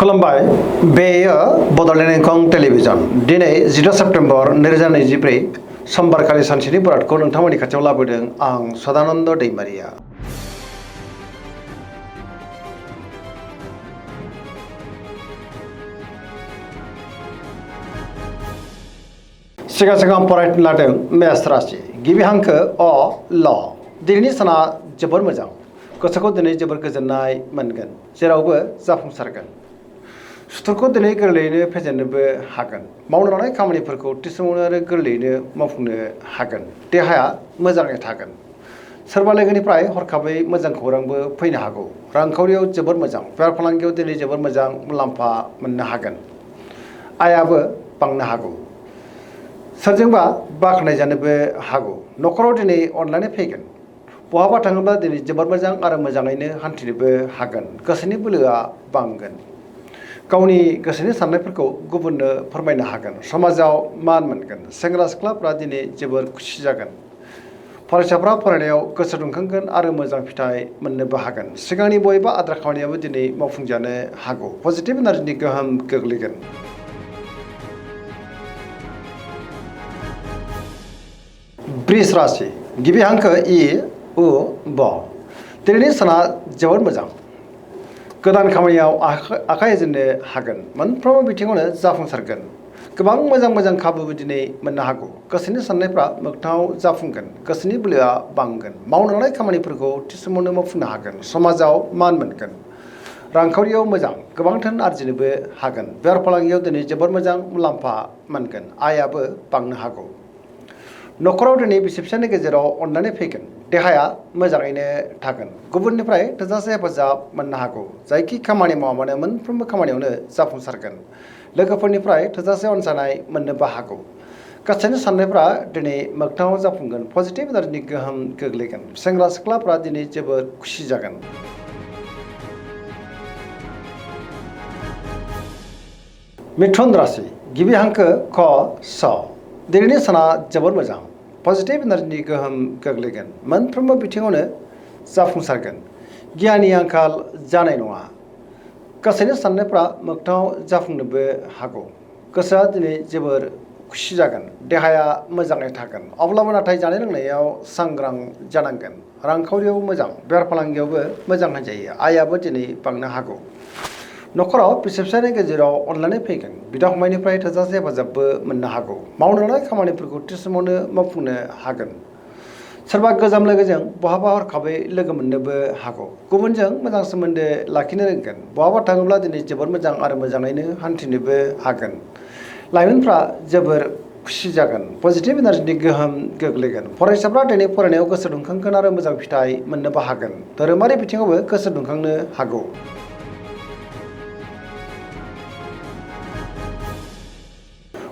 खुलुमबाय बेयो बड'लेण्ड इंखं टेलिभिजन दिनै 10 सेप्तेम्बर 2024 समबारखालि सानसेनि बरादखौ नोंथांमोननि खाथियाव लाबोदों आं सदानन्द दैमारिया। सिगां फरायनो लादों मेष राशि गिबि हांखो अ ल दिनैनि साना जोबोर मोजां गोसोखौ दिनै जोबोर गोजोननाय मोनगोन जेरावबो जाफुंसारगोन सुथुरखौ दिनै गोरलैयैनो फेजेननोबो हागोन मावनो लानाय खामानिफोरखौ थि समावनो आरो गोरलैयैनो मावफुंनो हागोन देहाया मोजाङै थागोन सोरबा लोगोनिफ्राय हरखाबै मोजां खौरांबो फैनो हागौ रांखावरियाव जोबोर मोजां बेफार फालांगियाव दिनै जोबोर मोजां मुलाम्फा मोननो हागोन आयाबो बांनो हागौ सोरजोंबा बाख्नाय जानोबो हागौ न'खराव दिनै अनलायनाय फैगोन बहाबा थाङोब्ला दिनै जोबोर मोजां आरो मोजाङैनो हान्थिनोबो हागोन गोसोनि बोलोआ बांगोन गावनि गोसोनि साननायफोरखौ गुबुननो फोरमायनो हागोन समाजाव मान मोनगोन सेंग्रा सिख्लाफ्रा दिनै जोबोर खुसि जागोन फरायसाफ्रा फरायनायाव गोसो दुंखांगोन आरो मोजां फिथाइ मोननोबो हागोन सिगांनि बबेबा आद्रा खामानियाबो दिनै मावफुंजानो हागौ पजिटिभ एनार्जिनि गोहोम गोग्लैगोन वृष राशि गिबि हांखो इ उ ब दिनैनि साना जोबोर मोजां गोदान खामानियाव आखाइ होजेननो हागोन मोनफ्रोमबो बिथिङावनो जाफुंसारगोन गोबां मोजां खाबुबो दिनै मोननो हागौ गोसोनि साननायफ्रा मोगथाङाव जाफुंगोन गोसोनि बोलोआ बांगोन मावनो लानाय खामानिफोरखौ थि समावनो मावफुंनो हागोन समाजाव मान मोनगोन रांखावरियाव मोजां गोबां धोन आरजिनोबो हागोन बेफार फालांगियाव दिनै जोबोर मोजां मुलाम्फा मोनगोन आयाबो बांनो हागौ न'खराव दिनै बिसि फिसायनि गेजेराव अनलायनाय फैगोन देहाया मोजाङैनो थागोन गुबुननिफ्राय थोजासे हेफाजाब मोननो हागौ जायखि खामानि मावा मानो मोनफ्रोमबो खामानियावनो जाफुंसारगोन लोगोफोरनिफ्राय थोजासे अनसायनाय मोननोबो हागौ गासैनि साननायफ्रा दिनै मोगथाङाव जाफुंगोन पजिटिभ एनार्जिनि गोहोम गोग्लैगोन सेंग्रा सिख्लाफ्रा दिनै जोबोर खुसि जागोन मिथुन राशि गिबि हांखो क स दिनैनि साना जोबोर मोजां पजिटिभ एनार्जिनि गोहोम गोग्लैगोन मोनफ्रोमबो बिथिङावनो जाफुंसारगोन गियाननि आंखाल जानाय नङा गासैनि साननायफ्रा मोगथाङाव जाफुंनोबो हागौ गोसोआ दिनै जोबोर खुसि जागोन देहाया मोजाङै थागोन अब्लाबो नाथाय जानाय लोंनायाव सांग्रां जानांगोन रांखावरियाव मोजां बेफार फालांगियावबो मोजां होनजायो आयाबो दिनै बांनो हागौ न'खराव बिसि फिसायनि गेजेराव अनलायनाय फैगोन बिदा फंबायनिफ्राय थोजासे हेफाजाबबो मोननो हागौ मावनो लानाय खामानिफोरखौ थि समावनो मावफुंनो हागोन सोरबा गोजाम लोगोजों बहाबा हरखाबै लोगो मोननोबो हागौ गुबुनजों मोजां सोमोन्दो लाखिनो रोंगोन बहाबा थाङोब्ला दिनै जोबोर मोजां आरो मोजाङैनो हान्थिनोबो हागोन लाइमोनफ्रा जोबोर खुसि जागोन पजिटिभ एनार्जिनि गोहोम गोग्लैगोन फरायसाफ्रा दिनै फरायनायाव गोसो दुंखांगोन आरो मोजां फिथाइ मोननोबो हागोन धोरोमारि बिथिङावबो गोसो दुंखांनो हागौ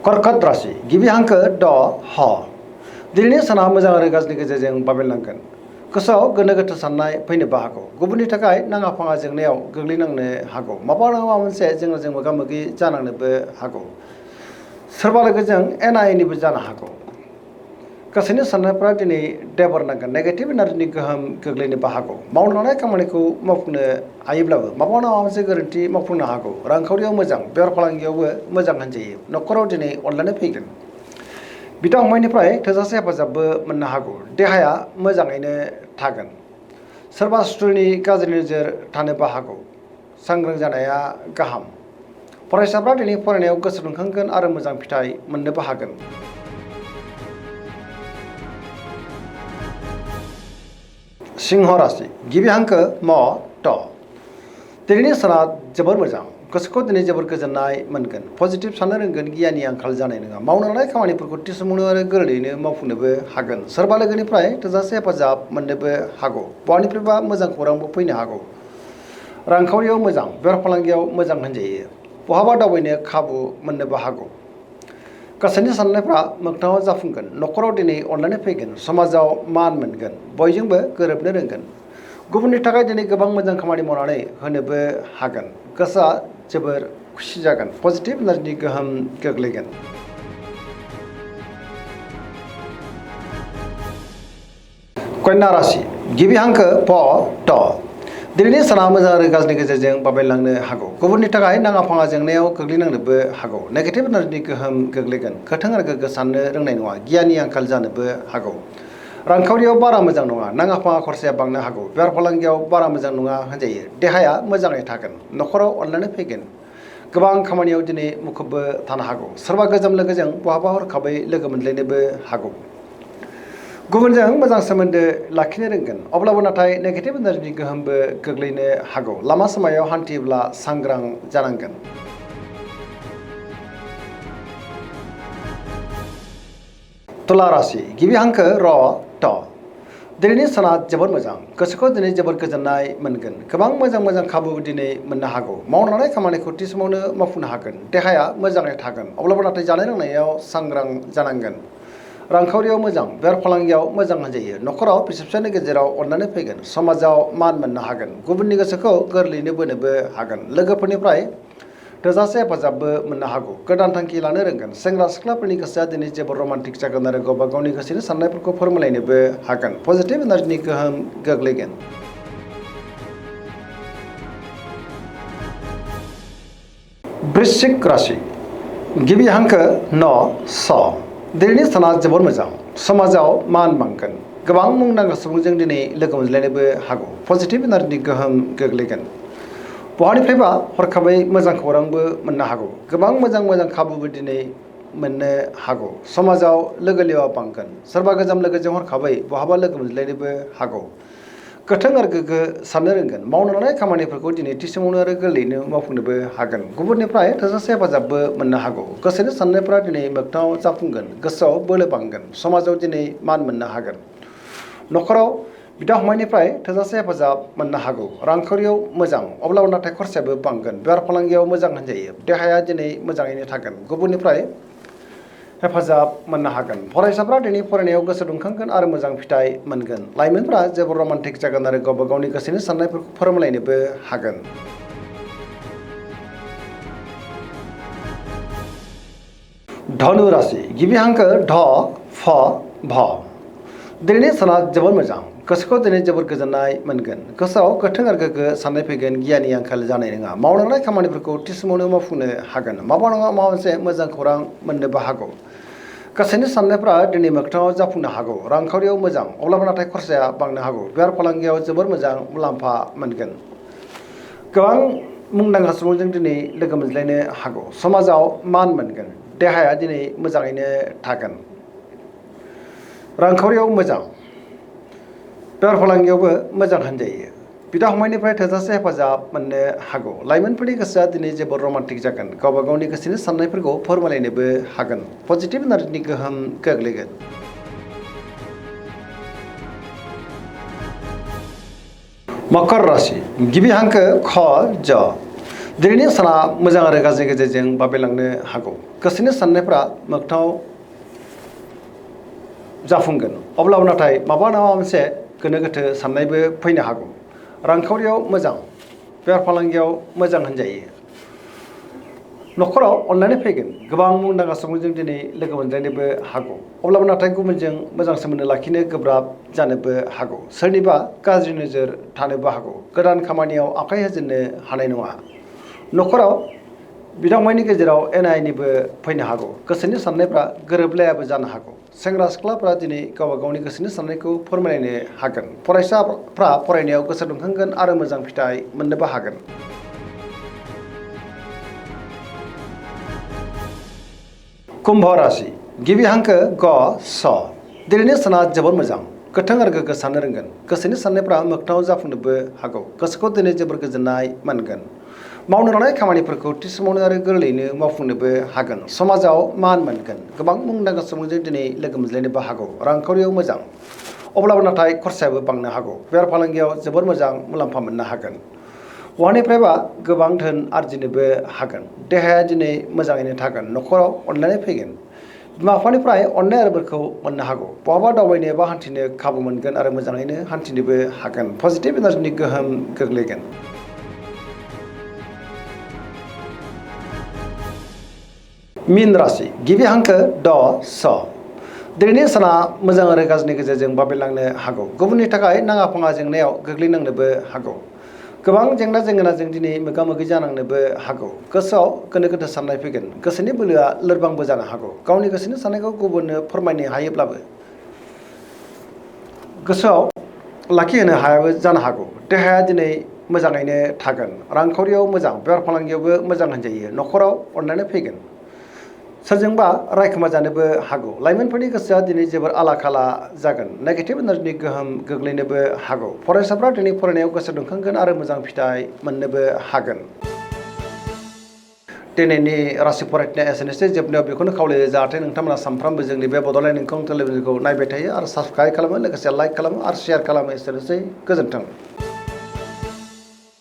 कर्कट राशि गिबि हांखो ड ह दिनैनि साना मोजां आरो गाज्रिनि गेजेरजों बाबेनलांगोन गोसोआव गोनो गोथो साननाय फैनोबो हागौ गुबुननि थाखाय नाङा फाङा जेंनायाव गोग्लैनांनो हागौ माबा नङा माबा मोनसे जेंनाजों मोगा मोगि जानांनोबो हागौ सोरबा लोगोजों एना एनिबो जानो हागौ गोसोनि साननायफ्रा दिनै देबर नांगोन नेगेटिभ एनार्जिनि गोहोम गोग्लैनोबो हागौ मावनो लानाय खामानिखौ मावफुंनो हायोब्लाबो माबा नङा माबा मोनसे गोरोन्थि मावफुंनो हागौ रांखावरियाव मोजां बेफार फालांगियावबो मोजां होनजायो न'खराव दिनै अनलायनाय फैगोन बिदा फंबायनिफ्राय थोजासे हेफाजाबबो मोननो हागौ देहाया मोजाङैनो थागोन सोरबा सुथुरनि गाज्रि नोजोर थानोबो हागौ सांग्रां जानाया गाहाम फरायसाफ्रा दिनै फरायनायाव गोसो दुंखांगोन आरो मोजां फिथाइ मोननोबो हागोन सिंह राशि गिबि हांखो म ट दिनैनि साना जोबोर मोजां गोसोखौ दिनै जोबोर गोजोननाय मोनगोन पजिटिभ साननो रोंगोन गियाननि आंखाल जानाय नङा मावनो लानाय खामानिफोरखौ थि समावनो आरो गोरलैयैनो मावफुंनोबो हागोन सोरबा लोगोनिफ्राय थोजासे हेफाजाब मोननोबो हागौ बहानिफ्रायबा मोजां खौरांबो फैनो हागौ रांखावरियाव मोजां बेफार फालांगियाव मोजां होनजायो बहाबा दावबायनो खाबु मोननोबो हागौ गासैनि साननायफ्रा मोगथाङाव जाफुंगोन न'खराव दिनै अनलायनाय फैगोन समाजाव मान मोनगोन बयजोंबो गोरोबनो रोंगोन गुबुननि थाखाय दिनै गोबां मोजां खामानि मावनानै होनोबो हागोन गोसोआ जोबोर खुसि जागोन पजिटिभ एनार्जिनि गोहोम गोग्लैगोन कन्या राशि गिबि हांखो प ट दिनैनि साना मोजां आरो गाज्रिनि गेजेरजों बाबेनलांनो हागौ गुबुननि थाखाय नाङा फाङा जेंनायाव गोग्लैनांनोबो हागौ नेगेटिभ एनार्जिनि गोहोम गोग्लैगोन गोथों आरो गोग्गो साननो रोंनाय नङा गियाननि आंखाल जानोबो हागौ रांखावरियाव बारा मोजां नङा नाङा फाङा खरसाया बांनो हागौ बेफार फालांगियाव बारा मोजां नङा होनजायो देहाया मोजाङै थागोन न'खराव अनलायनाय फैगोन गोबां खामानियाव दिनै मुखुबबो थानो हागौ सोरबा गोजाम लोगोजों बहाबा हरखाबै लोगो मोनलायनोबो हागौ गुबुनजों मोजां सोमोन्दो लाखिनो रोंगोन अब्लाबो नाथाय नेगेटिभ एनार्जिनि गोहोमबो गोग्लैनो हागौ लामा सामायाव हान्थियोब्ला सांग्रां जानांगोन तुला राशि गिबि हांखो र ट दिनैनि साना जोबोर मोजां गोसोखौ दिनै जोबोर गोजोननाय मोनगोन गोबां मोजां खाबु दिनै मोननो हागौ मावनानै खामानिखौ थि समावनो मावफुंनो हागोन देहाया मोजाङै थागोन अब्लाबो नाथाय जानाय लोंनायाव सांग्रां जानांगोन रांखावरियाव मोजां बेफार फालांगियाव मोजां होनजायो न'खराव बिसि फिसायनि गेजेराव अननानै फैगोन समाजाव मान मोननो हागोन गुबुननि गोसोखौ गोरलैयैनो बोनोबो हागोन लोगोफोरनिफ्राय थोजासे हेफाजाबबो मोननो हागौ गोदान थांखि लानो रोंगोन सेंग्रा सिख्लाफोरनि गोसोआ दिनै जोबोर रमान्टिक जागोन आरो गावबा गावनि गोसोनि साननायफोरखौ फोरमायलायनोबो हागोन पजिटिभ एनार्जिनि गोहोम गोग्लैगोन वृश्चिक राशि गिबि हांखो न स दिनैनि साना जोबोर मोजां समाजाव मान बांगोन गोबां मुंदांखा सुबुंजों दिनै लोगो मोनज्लायनोबो हागौ पजिटिभ एनार्जिनि गोहोम गोग्लैगोन बहानिफ्रायबा हरखाबै मोजां खौरांबो मोननो हागौ गोबां मोजां खाबुबो दिनै मोननो हागौ समाजाव लोगो लेवा बांगोन सोरबा गोजाम लोगोजों हरखाबै बहाबा लोगो मोनज्लायनोबो हागौ गोथों आरो गोग्गो साननो रोंगोन मावनो लानाय खामानिफोरखौ दिनै थि समावनो आरो गोरलैयैनो मावफुंनोबो हागोन गुबुननिफ्राय थोजासे हेफाजाबबो मोननो हागौ गोसोनि साननायफोरा दिनै मोगथाङाव जाफुंगोन गोसोआव बोलो बांगोन समाजाव दिनै मान मोननो हागोन न'खराव बिदा फंबायनिफ्राय थोजासे हेफाजाब मोननो हागौ रांखावरियाव मोजां अब्लाबो नाथाय खरसायाबो बांगोन बेफार फालांगियाव मोजां होनजायो देहाया दिनै मोजाङैनो थागोन गुबुननिफ्राय हेफाजाब मोननो हागोन फरायसाफ्रा दिनै फरायनायाव गोसो दुंखांगोन आरो मोजां फिथाइ मोनगोन लाइमोनफ्रा जोबोर रमान्टिक जागोन आरो गावबा गावनि गोसोनि साननायफोरखौ फोरमायलायनोबो हागोन धनु राशि गिबि हांखो ढ फ भ दिनैनि साना जोबोर मोजां गोसोखौ दिनै जोबोर गोजोननाय मोनगोन गोसोआव गोथों आरो गोग्गो साननाय फैगोन गियाननि आंखाल जानाय नङा मावलांनाय खामानिफोरखौ थि समावनो मावफुंनो हागोन माबा नङा माबा मोनसे मोजां खौरां मोननोबो हागौ गोसोनि साननायफ्रा दिनै मोगथाङाव जाफुंनो हागौ रांखावरियाव मोजां अब्लाबो नाथाय खरसाया बांनो हागौ बेफार फालांगियाव जोबोर मोजां मुलाम्फा मोनगोन गोबां मुंदांखा सुबुंजों दिनै लोगो मोनज्लायनो हागौ समाजाव मान मोनगोन देहाया दिनै मोजाङैनो थागोन रांखावरियाव मोजां बेफार फालांगियावबो मोजां होनजायो बिदा फंबायनिफ्राय थोजासे हेफाजाब मोननो हागौ लाइमोनफोरनि गोसोआ दिनै जोबोर रमान्टिक जागोन गावबा गावनि गोसोनि साननायफोरखौ फोरमायलायनोबो हागोन पजिटिभ एनार्जिनि गोहोम गोग्लैगोन मकर राशि गिबि हांखो ख ज दिनैनि साना मोजां आरो गाज्रिनि गेजेरजों बाबेलांनो हागौ गोसोनि साननायफ्रा मोगथाङाव जाफुंगोन अब्लाबो नाथाय माबा नङा मोनसे गोनो गोथो साननायबो फैनो हागौ रांखावरियाव मोजां बेफार फालांगियाव मोजां होनजायो न'खराव अनलायनाय फैगोन गोबां मुंदांखा सुबुंजों दिनै लोगो मोनज्लायनोबो हागौ अब्लाबो नाथाय गुबुनजों मोजां सोमोन्दो लाखिनो गोब्राब जानोबो हागौ सोरनिबा गाज्रि नोजोर थानोबो हागौ गोदान खामानियाव आखाइ होजेननो हानाय नङा न'खराव बिदा फंबायनि गेजेराव एना एनिबो फैनो हागौ गोसोनि साननायफ्रा गोरोबलायाबो जानो हागौ सेंग्रा सिख्लाफ्रा दिनै गावबा गावनि गोसोनि साननायखौ फोरमायलायनो हागोन फरायसाफ्रा फरायनायाव गोसो दुंखांगोन आरो मोजां फिथाइ मोननोबो हागोन कुम्भ राशि गिबि हांखो ग स दिनैनि साना जोबोर मोजां गोथों आरो गोग्गो साननो रोंगोन गोसोनि साननायफ्रा मोगथाङाव जाफुंनोबो हागौ गोसोखौ दिनै जोबोर गोजोननाय मोनगोन मावनो लानाय खामानिफोरखौ थि समावनो आरो गोरलैयैनो मावफुंनोबो हागोन समाजाव मान मोनगोन गोबां मुंदांखा सुबुंजों दिनै लोगो मोनज्लायनोबो हागौ रांखावरियाव मोजां अब्लाबो नाथाय खरसायाबो बांनो हागौ बेफार फालांगियाव जोबोर मोजां मुलाम्फा मोननो हागोन बहानिफ्रायबा गोबां धोन आरजिनोबो हागोन देहाया दिनै मोजाङैनो थागोन न'खराव अनलायनाय फैगोन बिमा बिफानिफ्राय अननाय आरो बोरखौ मोननो हागौ बहाबा दावबायनो एबा हान्थिनो खाबु मोनगोन आरो मोजाङैनो हान्थिनोबो हागोन पजिटिभ एनार्जिनि गोहोम गोग्लैगोन मीन राशि गिबि हांखो ड स दिनैनि साना मोजां आरो गाज्रिनि गेजेरजों बाबेलांनो हागौ गुबुननि थाखाय नाङा फाङा जेंनायाव गोग्लैनांनोबो हागौ गोबां जेंना जेंगोनाजों दिनै मोगा मोगि जानांनोबो हागौ। गोसोआव गोनो गोथो साननाय फैगोन। गोसोनि बोलोआ लोरबांबो जानो हागौ। गावनि गोसोनि साननायखौ गुबुननो फोरमायनो हायोब्लाबो गोसोआव लाखिहोनो हायाबो जानो हागौ। देहाया दिनै मोजाङैनो थागोन। रांखावरियाव मोजां, बेफार फालांगियावबो मोजां होनजायो। न'खराव अननायानो फैगोन। सोरजोंबा रायखोमा जानोबो हागौ। लाइमोनफोरनि गोसोआ दिनै जोबोर आला खाला जागोन। नेगेटिभ एनार्जिनि गोहोम गोग्लैनोबो हागौ। फरायसाफ्रा दिनै फरायनायाव गोसो दुंखांगोन आरो मोजां फिथाइ मोननोबो हागोन। दिनैनि राशि फरायनाया एसेनोसै। जोबनायाव बेखौनो खावलायो जाहाथे नोंथांमोना सानफ्रामबो जोंनि बे बड'लेण्ड इंखं टेलिभिजनखौ नायबाय थायो आरो साबस्क्राइब खालामो, लोगोसे लाइक खालामो आरो शेयार खालामो। एसेनोसै, गोजोन्थों।